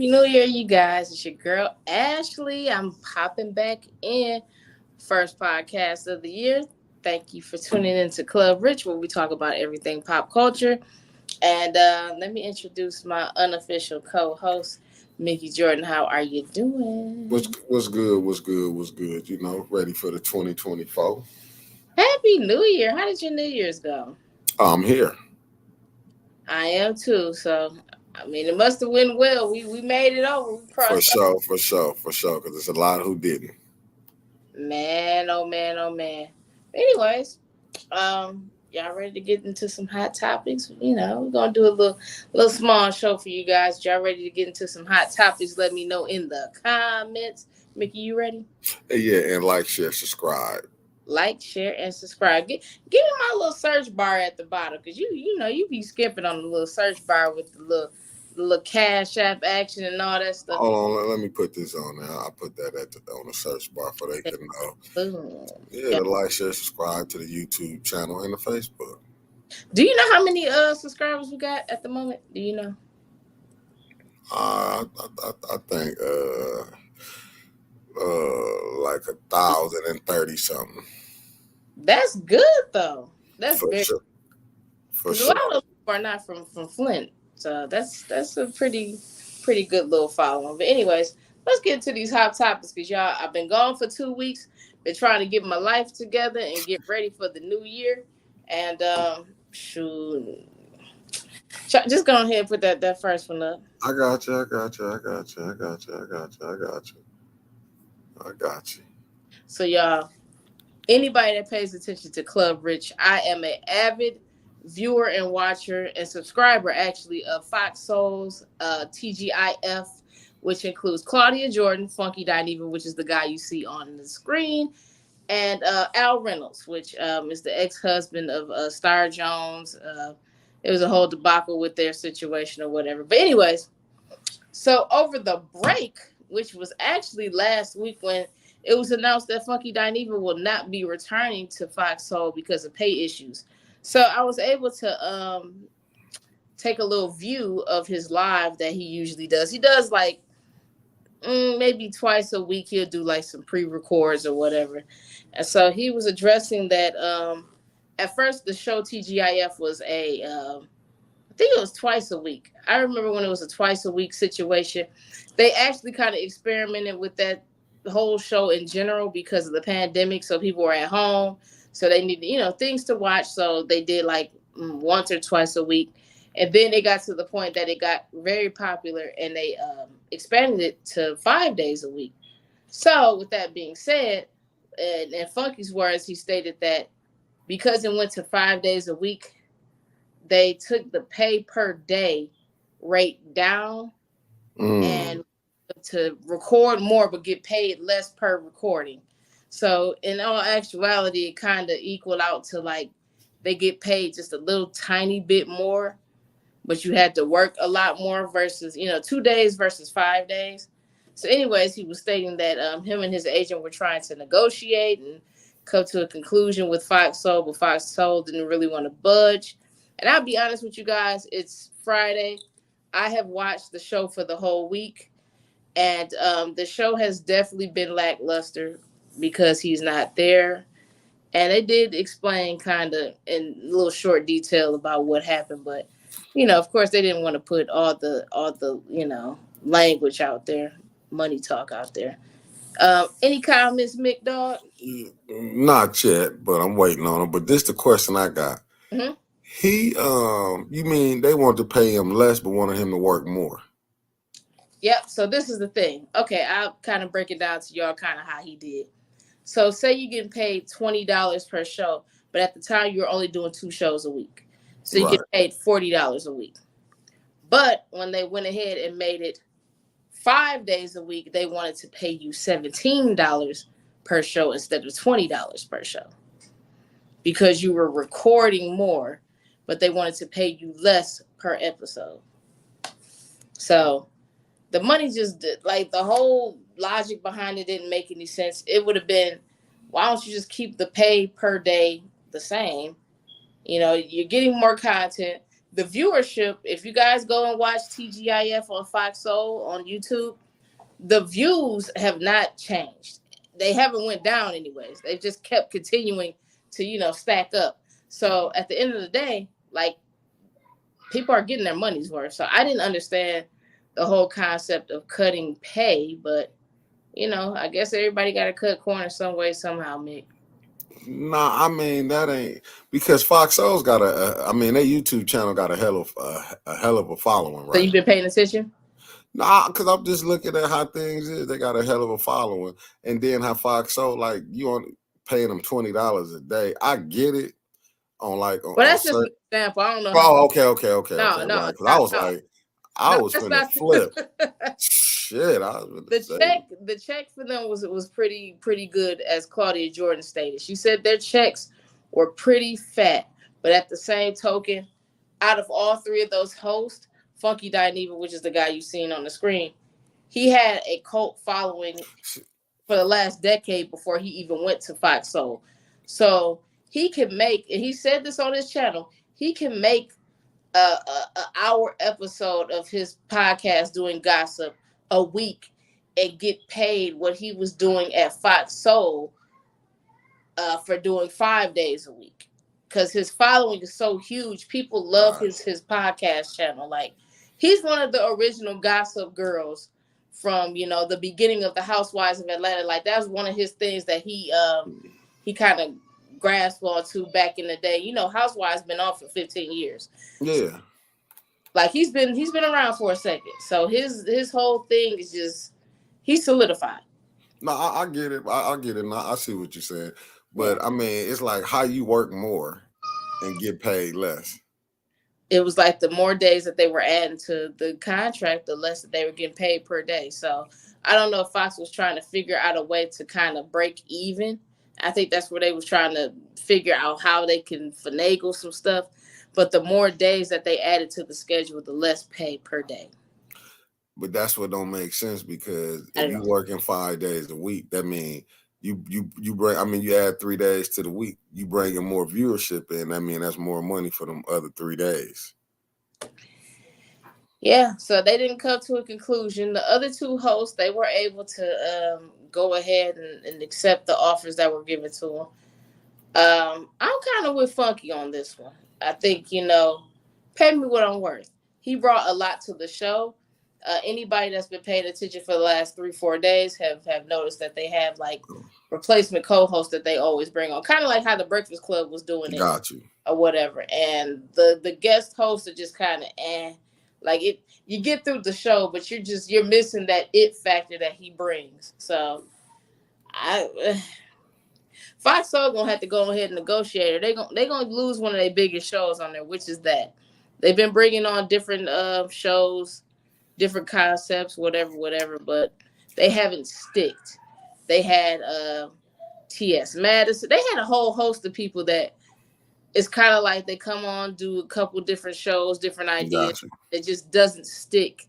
Happy New Year, you guys. It's your girl, Ashley. I'm popping back in. First podcast of the year. Thank you for tuning into Club Rich, where we talk about everything pop culture. And let me introduce my unofficial co host, Mickey Jordan. How are you doing? What's good? What's good? What's good? Ready for the 2024. Happy New Year. How did your New Year's go? I'm here. I am too. So, I mean, it must have went well. We made it over. We For crossed over. sure, for sure, for sure. Because there's a lot who didn't. Man, oh man, oh man. Anyways, y'all ready to get into some hot topics? We're gonna do a little small show for you guys. Y'all ready to get into some hot topics? Let me know in the comments. Mickey, you ready? Yeah, and like, share, subscribe. Like, share, and subscribe. Give me my little search bar at the bottom, because you be skipping on the little search bar with the little cash app action and all that stuff. Hold on, let me put this on there. I'll put that on the search bar for they can know. Boom. Yeah, Yeah. the like, share, subscribe to the YouTube channel and the Facebook. Do you know how many subscribers we got at the moment? Do you know? I think like 1,030 something. That's good though. That's For very, sure, for because a sure. lot of those people are not from Flint, so that's a pretty good little following. But anyways, let's get into these hot topics because y'all, I've been gone for 2 weeks, been trying to get my life together and get ready for the new year, and shoot, just go ahead and put that first one up. I got you. I got you. I got you. I got you. I got you. I got you. I got you. So y'all, anybody that pays attention to Club Rich, I am an avid viewer and watcher and subscriber actually of Fox Soul's TGIF, which includes Claudia Jordan, Funky Dineva, which is the guy you see on the screen, and Al Reynolds, which is the ex-husband of Star Jones. It was a whole debacle with their situation or whatever. But anyways, so over the break, which was actually last week when it was announced that Funky Dineva will not be returning to Fox Soul because of pay issues. So I was able to take a little view of his live that he usually does. He does like maybe twice a week. He'll do like some pre-records or whatever. And so he was addressing that at first the show TGIF was I think it was twice a week. I remember when it was a twice a week situation. They actually kind of experimented with that whole show in general because of the pandemic. So people were at home, so they needed things to watch. So they did like once or twice a week, and then it got to the point that it got very popular, and they expanded it to 5 days a week. So with that being said, and in Funky's words, he stated that because it went to 5 days a week, they took the pay per day rate down Mm. and to record more but get paid less per recording. So in all actuality, it kind of equaled out to like they get paid just a little tiny bit more, but you had to work a lot more versus 2 days versus 5 days. So anyways, he was stating that him and his agent were trying to negotiate and come to a conclusion with Fox Soul, but Fox Soul didn't really want to budge. And I'll be honest with you guys, it's Friday. I have watched the show for the whole week, and the show has definitely been lackluster because he's not there. And they did explain kind of in a little short detail about what happened, but of course, they didn't want to put all the language out there, money talk out there. Any comments, Mick Dog? Not yet, but I'm waiting on him. But this the question I got. Hmm. You mean they want to pay him less, but wanted him to work more? Yep. So this is the thing. Okay, I'll kind of break it down to y'all kind of how he did. So say you're getting paid $20 per show, but at the time you were only doing 2 shows a week. So you Right. get paid $40 a week. But when they went ahead and made it 5 days a week, they wanted to pay you $17 per show instead of $20 per show because you were recording more, but they wanted to pay you less per episode. So the money just like the whole logic behind it didn't make any sense. It would have been, why don't you just keep the pay per day the same? You're getting more content. the viewership, if you guys go and watch TGIF on Fox Soul on YouTube, the views have not changed. They haven't went down anyways. They've just kept continuing to, stack up. So at the end of the day, like, people are getting their money's worth. So I didn't understand the whole concept of cutting pay, but I guess everybody got to cut corners some way, somehow, Mick. Nah, I mean that ain't because Fox Soul's got I mean, their YouTube channel got a hell of a following, So right? you've been paying attention? Nah, because I'm just looking at how things is. They got a hell of a following, and then how Fox Soul, like, you on paying them $20 a day. I get it on like Well, on that's just an certain. example. I don't know how. Oh, okay, No, right. no, Because I no, was no, like, I no. was That's finna not. flip. Shit, I was gonna say. The check for them was pretty good, as Claudia Jordan stated. She said their checks were pretty fat, but at the same token, out of all three of those hosts, Funky Dineva, which is the guy you've seen on the screen, he had a cult following for the last decade before he even went to Fox Soul. So he can make, and he said this on his channel, he can make a hour episode of his podcast doing gossip a week and get paid what he was doing at Fox Soul for doing 5 days a week, because his following is so huge. People love Right. his podcast channel. Like, he's one of the original gossip girls from the beginning of the Housewives of Atlanta. Like, that's one of his things that he kind of grasped onto back in the day. Housewives been on for 15 years. Yeah. Like, he's been around for a second. So his whole thing is just, he's solidified. No, I get it. I get it. I see what you're saying. Yeah. But I mean, it's like how you work more and get paid less. It was like the more days that they were adding to the contract, the less that they were getting paid per day. So I don't know if Fox was trying to figure out a way to kind of break even. I think that's where they was trying to figure out how they can finagle some stuff. But the more days that they added to the schedule, the less pay per day. But that's what don't make sense, because I if don't you know. working 5 days a week, that means you bring. I mean, you add 3 days to the week, you bringing more viewership in. I mean, that's more money for them other 3 days. Yeah, so they didn't come to a conclusion. The other two hosts, they were able to go ahead and accept the offers that were given to them. I'm kind of with Funky on this one. I think, pay me what I'm worth. He brought a lot to the show. Anybody that's been paying attention for the last 3-4 days have noticed that they have like replacement co-hosts that they always bring on, kind of like how the Breakfast Club was doing it Got you. or whatever. And the guest hosts are just kind of like it. You get through the show, but you're missing that it factor that he brings. So Fox Soul gonna have to go ahead and negotiate, or they gonna lose one of their biggest shows on there, which is that they've been bringing on different shows, different concepts, whatever, but they haven't sticked. They had T.S. Madison. They had a whole host of people that it's kind of like they come on, do a couple different shows, different ideas. Got you. It just doesn't stick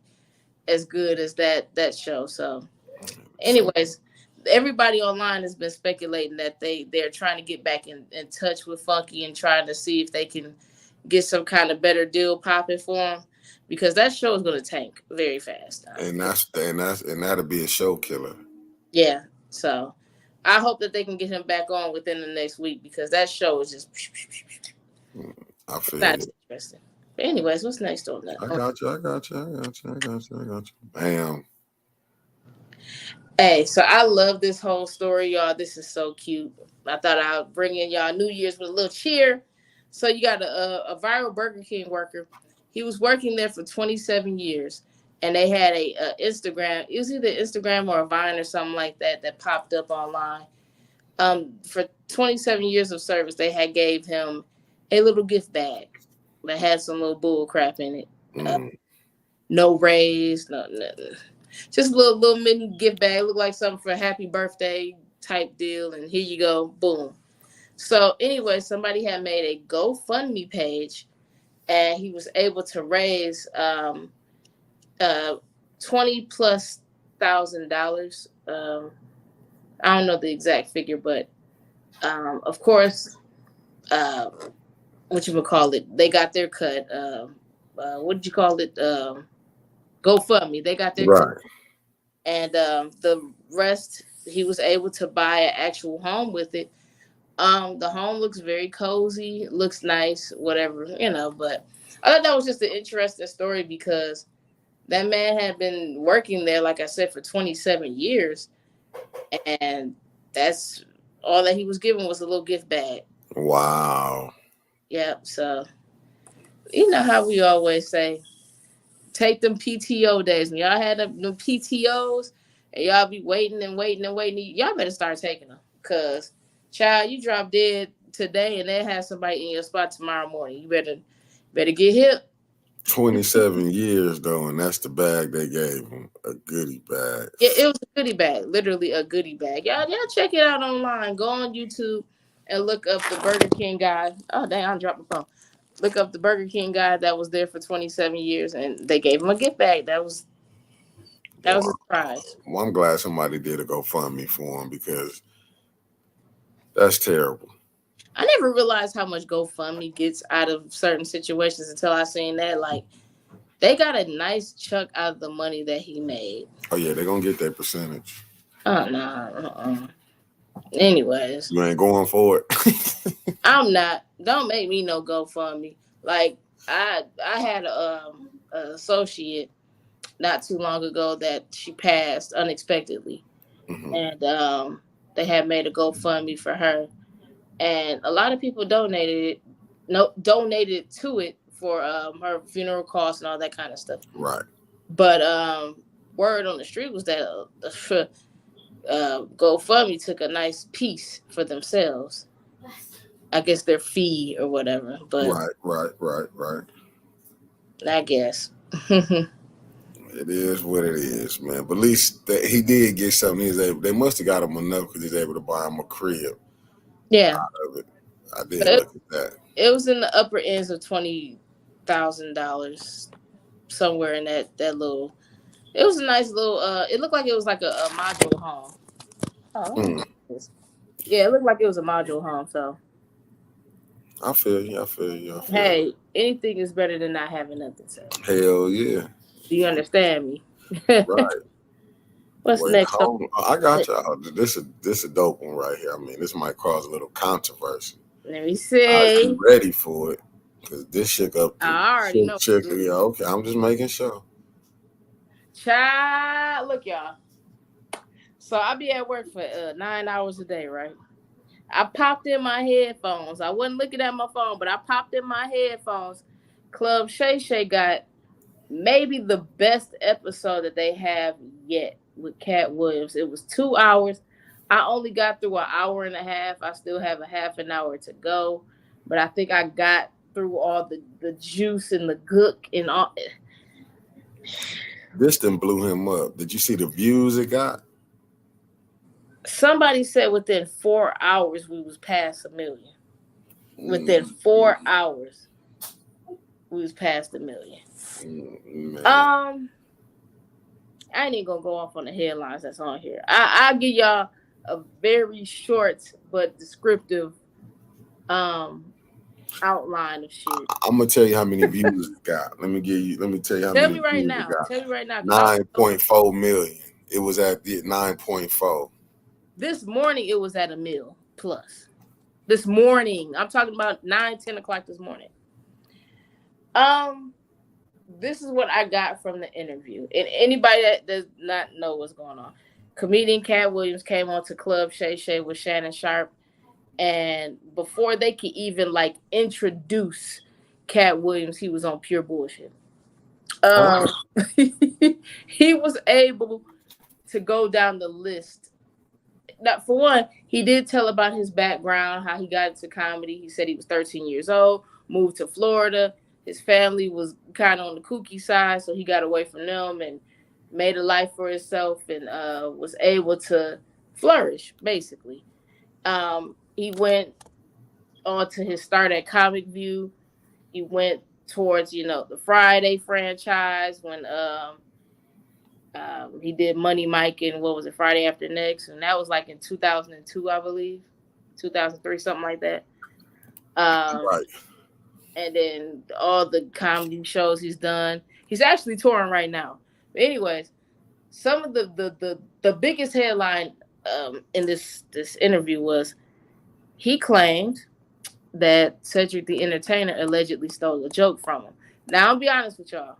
as good as that show. So, So, anyways, everybody online has been speculating that they're trying to get back in touch with Funky and trying to see if they can get some kind of better deal popping for him, because that show is going to tank very fast. and that'll be a show killer. Yeah. So I hope that they can get him back on within the next week, because that show is just I feel not it. interesting. But anyways, what's next on that? I got you. I got you. I got you. I got you. I got you. Bam. Hey, so I love this whole story, y'all. This is so cute. I thought I'd bring in y'all New Year's with a little cheer. So you got a viral Burger King worker. He was working there for 27 years, and they had a Instagram. It was either Instagram or a Vine or something like that popped up online. For 27 years of service, they had gave him a little gift bag that had some little bull crap in it. No raise, no nothing. Just a little mini gift bag. Looked like something for a happy birthday type deal. And here you go. Boom. So anyway, somebody had made a GoFundMe page, and he was able to raise $20,000+. I don't know the exact figure, but of course, what you would call it? They got their cut. What did you call it? GoFundMe. They got their cut, Right. and the rest he was able to buy an actual home with it. The home looks very cozy, looks nice, whatever, but I thought that was just an interesting story because that man had been working there, like I said, for 27 years, and that's all that he was given was a little gift bag. Wow. Yep. So you know how we always say, take them PTO days. When y'all had them PTOs and y'all be waiting and waiting and waiting, y'all better start taking them. Cause child, you drop dead today and they have somebody in your spot tomorrow morning. You better get hip. 27 years though, and that's the bag they gave him. A goodie bag. It was a goodie bag, literally a goodie bag. Y'all check it out online. Go on YouTube and look up the Burger King guy. Oh dang, I dropped my phone. Look up the Burger King guy that was there for 27 years, and they gave him a gift bag. That was a Wow. surprise. Well, I'm glad somebody did a GoFundMe for him because that's terrible. I never realized how much GoFundMe gets out of certain situations until I seen that. Like, they got a nice chunk out of the money that he made. Oh yeah, they're gonna get their percentage. Oh no. Anyways, You ain't going for it. I'm not. Don't make me no GoFundMe. Like, I had a associate not too long ago that she passed unexpectedly, Hmm. and they had made a GoFundMe for her, and a lot of people donated it. No, donated to it for her funeral costs and all that kind of stuff. Right. But word on the street was that GoFundMe took a nice piece for themselves. I guess their fee or whatever. But Right. Right. Right. Right. I guess. It is what it is, man. But at least that he did get something. He's able. They must have got him enough because he's able to buy him a crib Yeah, of it. I did it, look at that. it was in the upper ends of $20,000, somewhere in that little. It was a nice little. It looked like it was like a modular home. Oh, let me Mm, check this. Yeah, it looked like it was a module home. So I feel you. I feel you. I feel you. hey, anything is better than not having nothing. So Hell yeah. do you understand me? Right. What's Wait, next? hold on. I got you. This a dope one right here. I mean, this might cause a little controversy. Let me Are you see. ready for it? Because this shook up the I already know. yeah. Okay, I'm just making sure. Child, look, y'all. So I be at work for 9 hours a day, right? I popped in my headphones. I wasn't looking at my phone, but I popped in my headphones. Club Shay Shay got maybe the best episode that they have yet with Cat Williams. It was 2 hours. I only got through an hour and a half. I still have a half an hour to go, but I think I got through all the juice and the gook and all. This then blew him up. Did you see the views it got? Somebody said within 4 hours we was past a million. Within Mm, 4 hours we was past a million. man. I ain't even gonna go off on the headlines that's on here. I'll give y'all a very short but descriptive um outline of shit. I'm gonna tell you how many views it got. Let me tell you how Tell many me right views it now. got. Tell me right now, because I don't know. 9.4 million. It was at the 9.4. This morning it was at a mil plus. This morning. I'm talking about 9, 10 o'clock this morning. Um, this is what I got from the interview. And anybody that does not know what's going on. Comedian Cat Williams came on to Club Shay Shay with Shannon Sharp. And before they could even like introduce Cat Williams, he was on pure bullshit. Oh, Um, he was able to go down the list. Now, for one, he did tell about his background, how he got into comedy. He said he was 13 years old, moved to Florida. His family was kind of on the kooky side, so he got away from them and made a life for himself and was able to flourish, basically. He went on to his start at Comic View. He went towards, the Friday franchise when he did Money Mike and what was it, Friday After Next, and that was like in 2002, I believe, 2003, something like that. Um, right. and then all the comedy shows he's done. He's actually touring right now. But anyways, some of the biggest headline in this interview was he claimed that Cedric the Entertainer allegedly stole a joke from him. Now I'll be honest with y'all.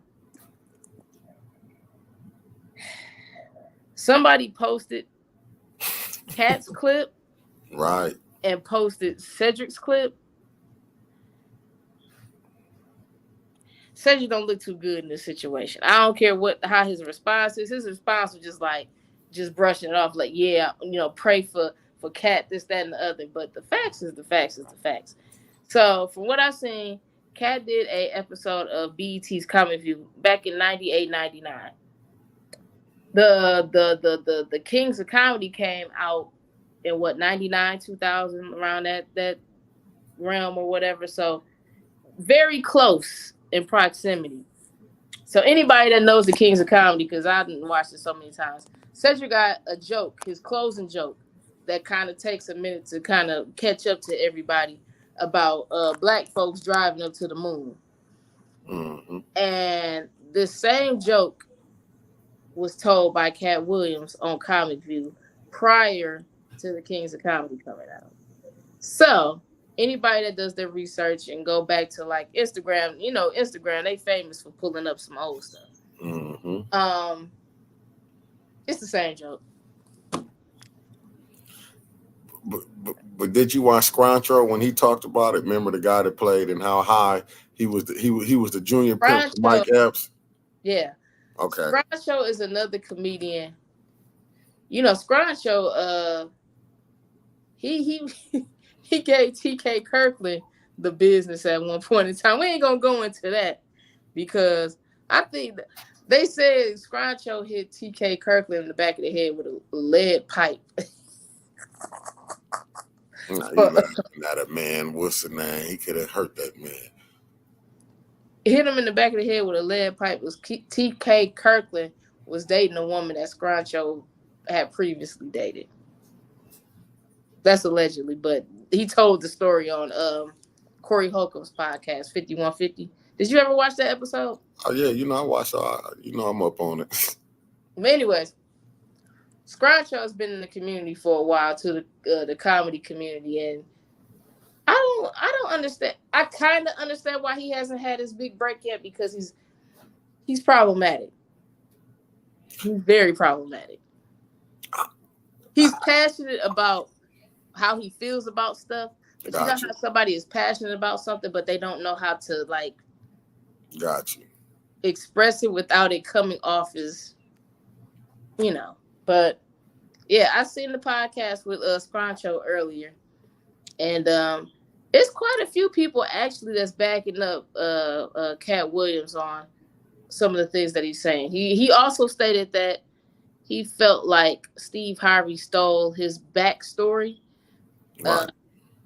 Somebody posted Cat's clip Right. and posted Cedric's clip. Cedric don't look too good in this situation. I don't care how his response is. His response was just brushing it off, like, yeah, pray for Cat, this, that, and the other. But the facts is the facts is the facts. So from what I've seen, Cat did a episode of BET's Comic View back in 98, 99. The Kings of Comedy came out in what, 99, 2000, around that realm or whatever. So very close in proximity. So anybody that knows the Kings of Comedy, because I didn't watch it so many times, Cedric got a joke, his closing joke, that kind of takes a minute to kind of catch up to everybody about black folks driving up to the moon. Mm-hmm. And this same joke was told by Cat Williams on Comic View prior to the Kings of Comedy coming out. So anybody that does their research and go back to like Instagram, Instagram, they famous for pulling up some old stuff. Mm-hmm. It's the same joke. But did you watch Scrantro when he talked about it? Remember the guy that played and how high he was? He was the junior pimp for Mike Epps. Yeah. Okay. Scrantro is another comedian. Scrantro, he he gave TK Kirkland the business at one point in time. We ain't gonna go into that because I think they said Scrantro hit TK Kirkland in the back of the head with a lead pipe. Not a man. What's the name? He could have hurt that man. Hit him in the back of the head with a lead pipe. Was TK Kirkland was dating a woman that Scrantro had previously dated. That's allegedly, but he told the story on Corey Holcomb's podcast, 5150. Did you ever watch that episode? Oh yeah, I watched. I'm up on it. But anyways, Scrantro has been in the community for a while, to the comedy community, and I don't understand. I kind of understand why he hasn't had his big break yet, because he's problematic. He's very problematic. He's passionate about how he feels about stuff, but you know how somebody is passionate about something, but they don't know how to express it without it coming off as, But yeah, I seen the podcast with Scrantro earlier, and it's quite a few people actually that's backing up Cat Williams on some of the things that he's saying. He also stated that he felt like Steve Harvey stole his backstory. Right.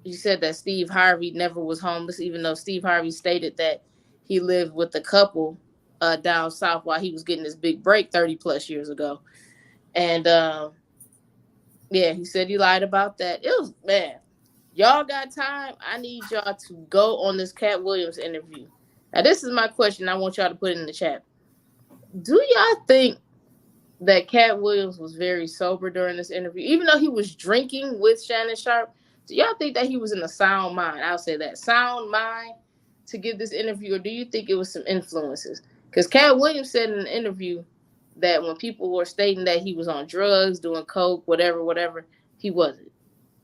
He said that Steve Harvey never was homeless, even though Steve Harvey stated that he lived with a couple down south while he was getting his big break 30 plus years ago. And yeah, he said he lied about that. It was, man, y'all got time? I need y'all to go on this Cat Williams interview. Now, this is my question. I want y'all to put it in the chat. Do y'all think that Cat Williams was very sober during this interview, even though he was drinking with Shannon Sharpe? Do y'all think that he was in a sound mind? I'll say that, sound mind, to give this interview, or do you think it was some influences? Because Cat Williams said in an interview that when people were stating that he was on drugs, doing coke, whatever, he wasn't.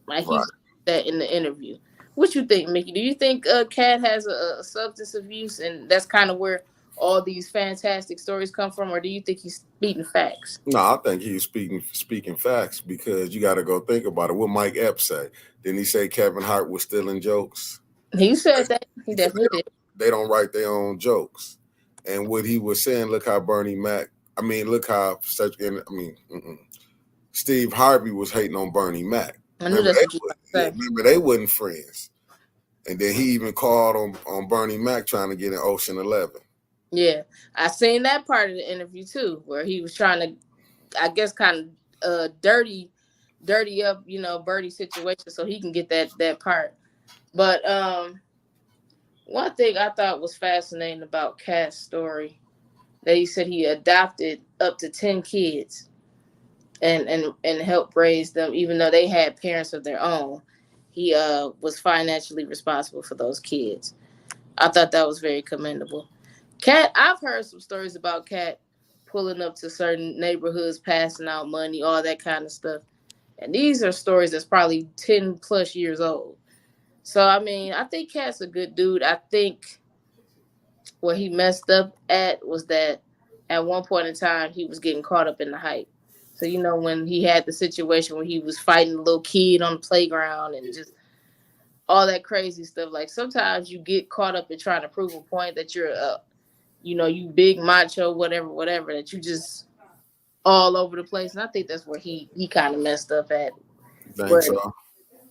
Like, he said that in the interview. What you think, Mickey? Do you think Cat has a substance abuse, and that's kind of where all these fantastic stories come from, or do you think he's speaking facts? No, I think he's speaking facts, because you got to go think about it. What Mike Epps say? Didn't he say Kevin Hart was stealing jokes? He said that. He definitely did. They don't write their own jokes. And what he was saying, look how Steve Harvey was hating on Bernie Mac. I knew that's what you were saying. Remember, they wasn't friends. And then he even called on Bernie Mac trying to get in Ocean 11. Yeah, I seen that part of the interview too, where he was trying to, I guess, kind of dirty up, Birdie's situation so he can get that part. But One thing I thought was fascinating about Cat's story that he said he adopted up to 10 kids and helped raise them, even though they had parents of their own. He was financially responsible for those kids. I thought that was very commendable. Cat, I've heard some stories about Cat pulling up to certain neighborhoods, passing out money, all that kind of stuff. And these are stories that's probably 10 plus years old. So, I mean, I think Cat's a good dude. I think what he messed up at was that at one point in time, he was getting caught up in the hype. So, when he had the situation where he was fighting a little kid on the playground and just all that crazy stuff. Like sometimes you get caught up in trying to prove a point that you're you big macho, whatever, that you just all over the place. And I think that's where he kind of messed up at. Think Where so?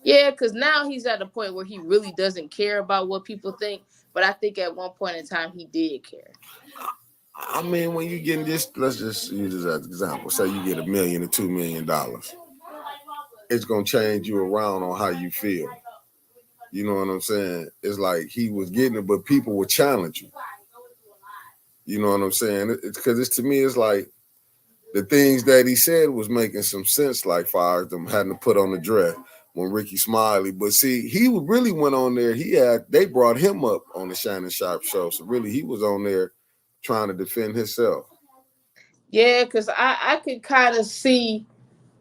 yeah, because now he's at a point where he really doesn't care about what people think. But I think at one point in time he did care. I mean, when you get this, let's just use this as an example. Say you get $1 million or $2 million, it's gonna change you around on how you feel. You know what I'm saying? It's like he was getting it, but people would challenge you. You know what I'm saying? It's because it's to me, it's like the things that he said was making some sense, like far as them having to put on the dress when Ricky Smiley. But see, he really went on there. They brought him up on the Shannon Sharp show, so really he was on there trying to defend himself. Yeah, because I could kind of see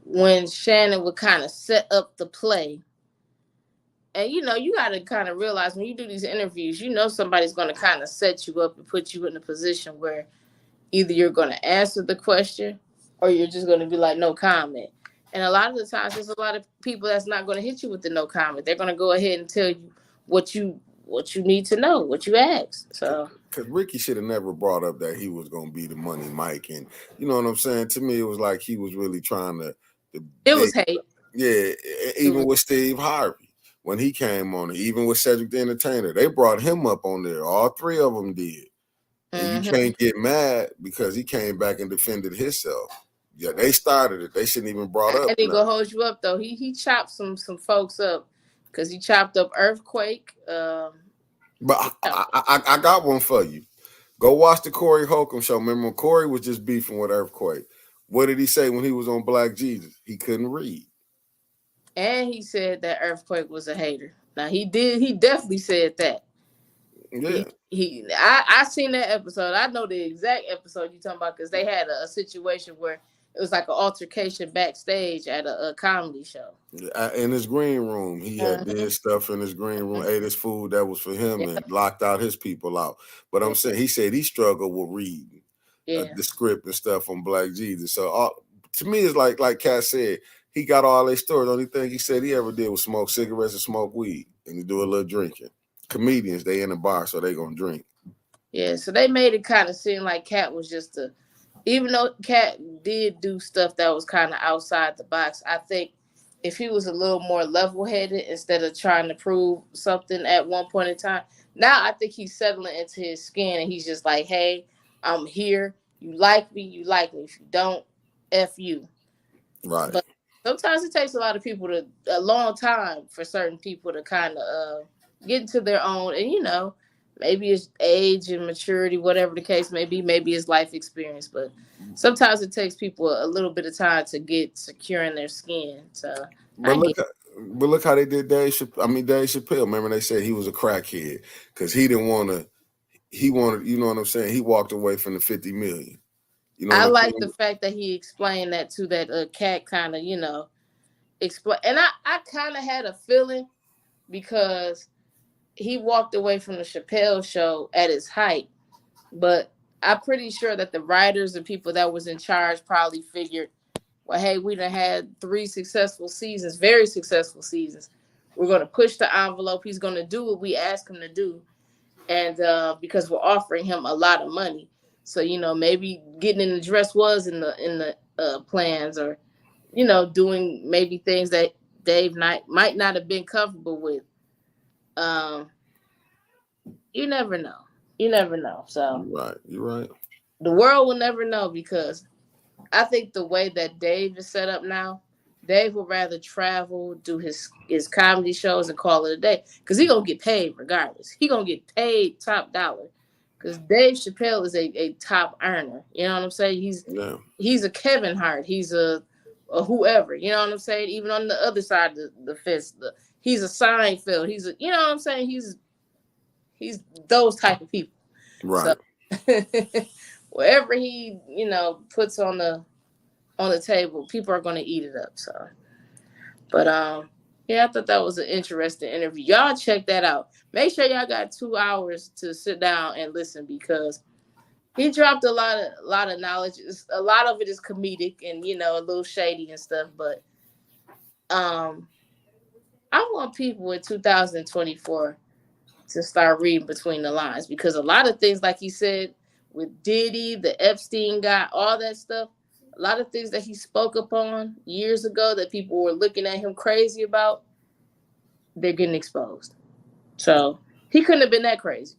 when Shannon would kind of set up the play. And you got to kind of realize when you do these interviews, somebody's going to kind of set you up and put you in a position where either you're going to answer the question or you're just going to be like, no comment. And a lot of the times, there's a lot of people that's not going to hit you with the no comment. They're going to go ahead and tell you what you need to know, what you asked. So, Because Ricky should have never brought up that he was going to be the money Mike. And you know what I'm saying? To me, it was like he was really trying to it they, was hate. yeah, even with Steve Harvey when he came on it, even with Cedric the Entertainer, they brought him up on there. All three of them did. And you Mm-hmm. can't get mad because he came back and defended himself. Yeah, they started it. They shouldn't even brought I up ain't even nothing. gonna hold you up though. He chopped some folks up because he chopped up Earthquake. But He chopped I got one for you. Go watch the Corey Holcomb show. Remember when Corey was just beefing with Earthquake? What did he say when he was on Black Jesus? He couldn't read. and he said that Earthquake was a hater. Now he did. He definitely said that. Yeah. I seen that episode. I know the exact episode you talking about because they had a situation where it was like an altercation backstage at a comedy show. In his green room, he had Mm-hmm. did stuff in his green room, ate his food that was for him, Yeah, and locked out his people out. But I'm yeah, saying he said he struggled with reading yeah. the script and stuff on Black Jesus. So to me, it's like Cat said, he got all their stories. The only thing he said he ever did was smoke cigarettes and smoke weed and to do a little drinking. Comedians, they in the bar, so they gonna drink. Yeah, so they made it kind of seem like Cat was just even though Cat did do stuff that was kind of outside the box. I think if he was a little more level headed instead of trying to prove something at one point in time, now I think he's settling into his skin and he's just like, hey, I'm here. You like me, you like me. If you don't, F you. Right. But sometimes it takes a long time for certain people to kind of get into their own, and maybe it's age and maturity, whatever the case may be. Maybe it's life experience, but sometimes it takes people a little bit of time to get secure in their skin. So But I look, get. but look how they did Dave Chappelle. Remember they said he was a crackhead because he didn't want to. He wanted, you know what I'm saying. He walked away from the 50 million. You know I what I'm like the saying? fact that he explained that to that cat kind of explain, and I kind of had a feeling because he walked away from the Chappelle show at his height. But I'm pretty sure that the writers and people that was in charge probably figured, well, hey, we done had 3 successful seasons, very successful seasons. We're going to push the envelope. He's going to do what we ask him to do. And because we're offering him a lot of money. So, maybe getting in the dress was in the plans or, doing maybe things that Dave might not have been comfortable with. Um, you never know. You never know. So You're right. You're right. the world will never know because I think the way that Dave is set up now, Dave would rather travel, do his comedy shows, and call it a day because he gonna get paid regardless. He gonna get paid top dollar because Dave Chappelle is a top earner. You know what I'm saying? Yeah. He's a Kevin Hart. He's a whoever. You know what I'm saying? Even on the other side of the fence, he's a Seinfeld. He's a you know what I'm saying? He's those type of people. So Right. whatever he puts on the table, people are gonna eat it up. So. But yeah, I thought that was an interesting interview. Y'all check that out. Make sure y'all got 2 hours to sit down and listen because he dropped a lot of knowledge. A lot of it is comedic and a little shady and stuff. But um, I want people in 2024 to start reading between the lines because a lot of things, like he said, with Diddy, the Epstein guy, all that stuff. A lot of things that he spoke upon years ago that people were looking at him crazy about, they're getting exposed. So he couldn't have been that crazy.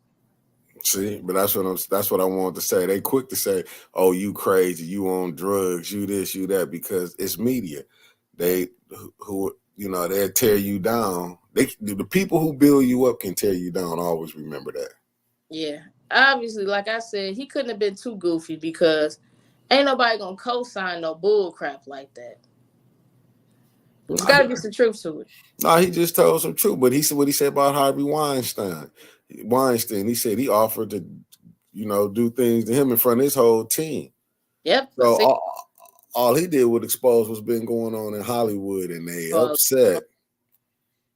See, but that's what I wanted to say. They quick to say, "Oh, you crazy, you on drugs, you this, you that," because it's media. They who they'll tear you down. The people who build you up can tear you down. Always remember that. Yeah. Obviously, like I said, he couldn't have been too goofy because ain't nobody gonna co-sign no bull crap like that. There's Nah, gotta be some truth to it. he just told some truth. But he said what he said about Harvey Weinstein. Weinstein, he said he offered to, do things to him in front of his whole team. Yep. So all he did was expose what's been going on in Hollywood, and they upset.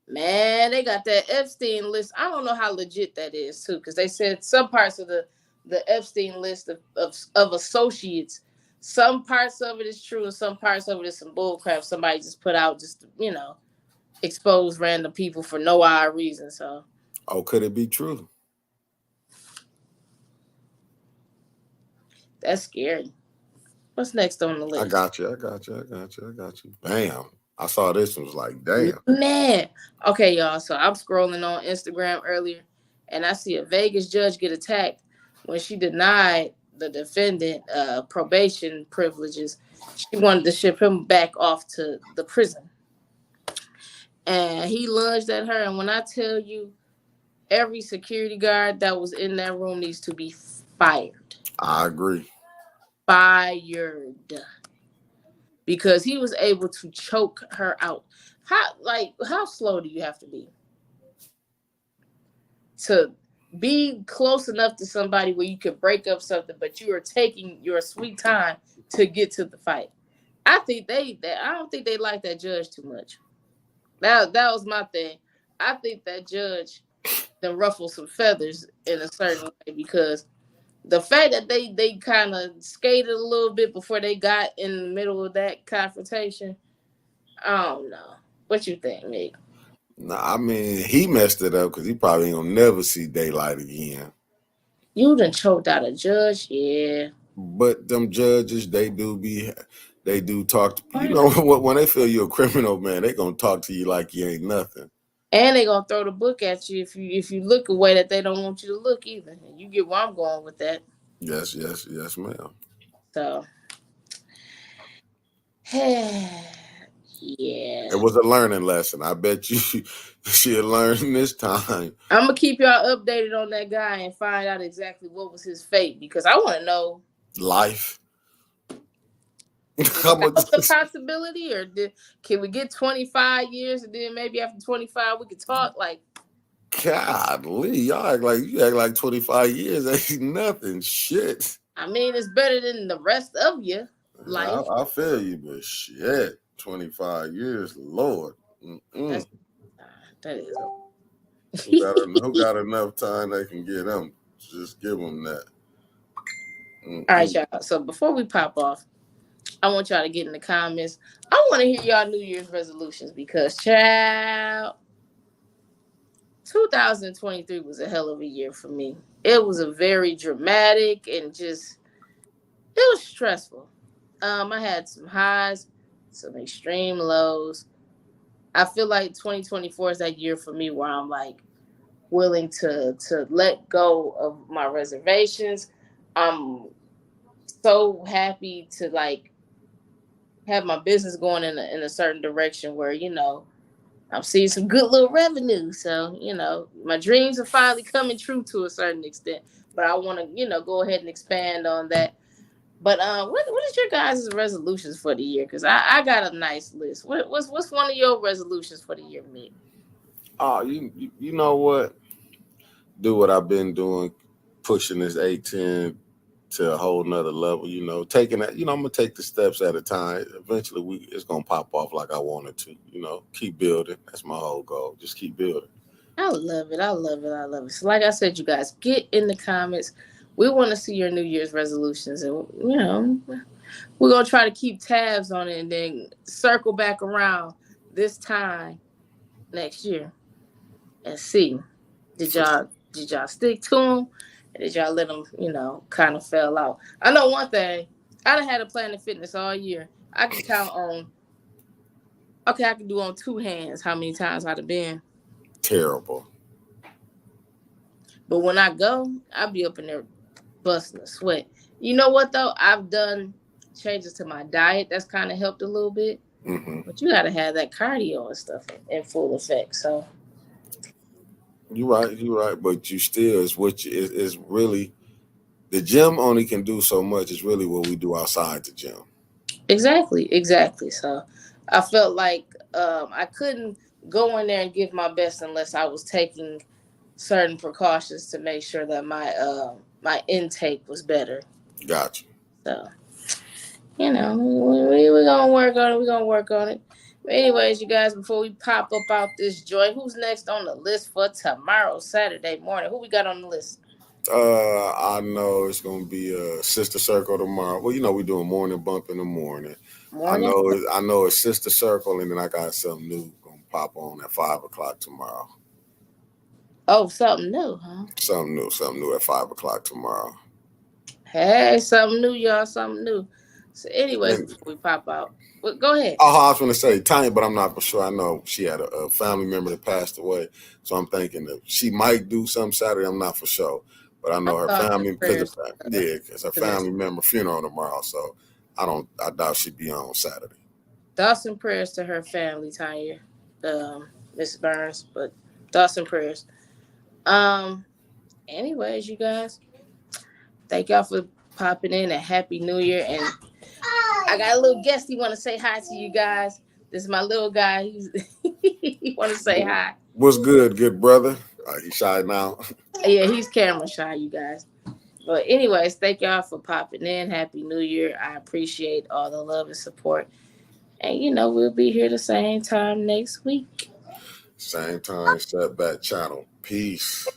Man, they got that Epstein list. I don't know how legit that is too, because they said some parts of the Epstein list of associates, some parts of it is true and some parts of it is some bullcrap. Somebody just put out just to, expose random people for no odd reason. So Oh, could it be true? that's scary. What's next on the I list? got you. I got you. I got you. I got you. Bam. I saw this and was like, damn. Man. Okay, y'all. So I'm scrolling on Instagram earlier and I see a Vegas judge get attacked when she denied the defendant probation privileges. She wanted to ship him back off to the prison. And he lunged at her. And when I tell you, every security guard that was in that room needs to be fired. I agree. Fired. Because he was able to choke her out. How slow do you have to be to be close enough to somebody where you could break up something, but you are taking your sweet time to get to the fight? I think I don't think they like that judge too much. That was my thing. I think that judge then ruffled some feathers in a certain way because the fact that they kind of skated a little bit before they got in the middle of that confrontation, I don't know. What you think, Nick? Nah, I mean, he messed it up because he probably ain't gonna never see daylight again. You done choked out a judge, yeah. But them judges, they do talk. When they feel you're a criminal, man, they gonna talk to you like you ain't nothing. And they gonna throw the book at you if you look a way that they don't want you to look either. And you get where I'm going with that. Yes, yes, yes, ma'am. So, It yeah. was a learning lesson. I bet you she'll learn this time. I'm gonna keep y'all updated on that guy and find out exactly what was his fate because I want to know. Life. Was that was a possibility, or can we get 25 years and then maybe after 25 we could talk? Like, Godly, you act like 25 years ain't nothing. Shit. I mean, it's better than the rest of your I, life. I feel you, but shit, 25 years, Lord. That's Mm-mm. that is. Who got enough time they can get them? Just give them that. All right, Mm-mm. y'all. So before we pop off, I want y'all to get in the comments. I want to hear y'all New Year's resolutions because, child, 2023 was a hell of a year for me. It was a very dramatic and just it was stressful. I had some highs, some extreme lows. I feel like 2024 is that year for me where I'm like willing to let go of my reservations. I'm so happy to like have my business going in a certain direction where, I'm seeing some good little revenue. So, my dreams are finally coming true to a certain extent. But I want to, go ahead and expand on that. But what is your guys' resolutions for the year? Because I got a nice list. What's one of your resolutions for the year, Mick? Oh, you know what? Do what I've been doing, pushing this 810 to a whole nother level. Taking that. I'm gonna take the steps at a time. Eventually, it's gonna pop off like I wanted to. Keep building. That's my whole goal. Just keep building. I love it. I love it. I love it. So, like I said, you guys, get in the comments. We want to see your New Year's resolutions, and we're gonna try to keep tabs on it, and then circle back around this time next year and see did For y'all stick to them, and did y'all let them kind of fell out. I know one thing. I done had a Planet Fitness all year. I can count on. Okay, I can do on two hands how many times I'd have been. terrible. But when I go, I'll be up in there busting a sweat. You know what though? I've done changes to my diet. That's kind of helped a little bit. Hmm. But you gotta have that cardio and stuff in full effect. So You're right. You're right. But you still is really the gym only can do so much. It's really what we do outside the gym. exactly, exactly. So I felt like I couldn't go in there and give my best unless I was taking certain precautions to make sure that my intake was better. Gotcha. So we're gonna work on it. We're gonna work on it. But anyways, you guys, before we pop up out this joint, who's next on the list for tomorrow, Saturday morning? Who we got on the list? I know it's gonna be a sister circle tomorrow. Well, we're doing morning bump in the morning. Morning. I know it's sister circle, and then I got something new gonna pop on at 5 o'clock tomorrow. Oh, something new, huh? Something new at 5 o'clock tomorrow. Hey, something new, y'all. Something new. So, anyways, And before we pop out, well, go ahead. I was gonna say Tanya, but I'm not for sure. I know she had a family member that passed away, so I'm thinking that she might do something Saturday. I'm not for sure, but I My know her thoughts and family prayers because her to Miss. family member funeral tomorrow. So I doubt she'd be on Saturday. Thoughts and prayers to her family, Tanya, Miss Burns. But thoughts and prayers. Um. Anyways, you guys, thank y'all for popping in and Happy New Year. And I got a little guest. He want to say hi to you guys. This is my little guy. He want to say hi. What's good, good brother? He shy now. Yeah, he's camera shy, you guys. But anyways, thank y'all for popping in. Happy New Year. I appreciate all the love and support. And we'll be here the same time next week. Same time, setback channel. Peace.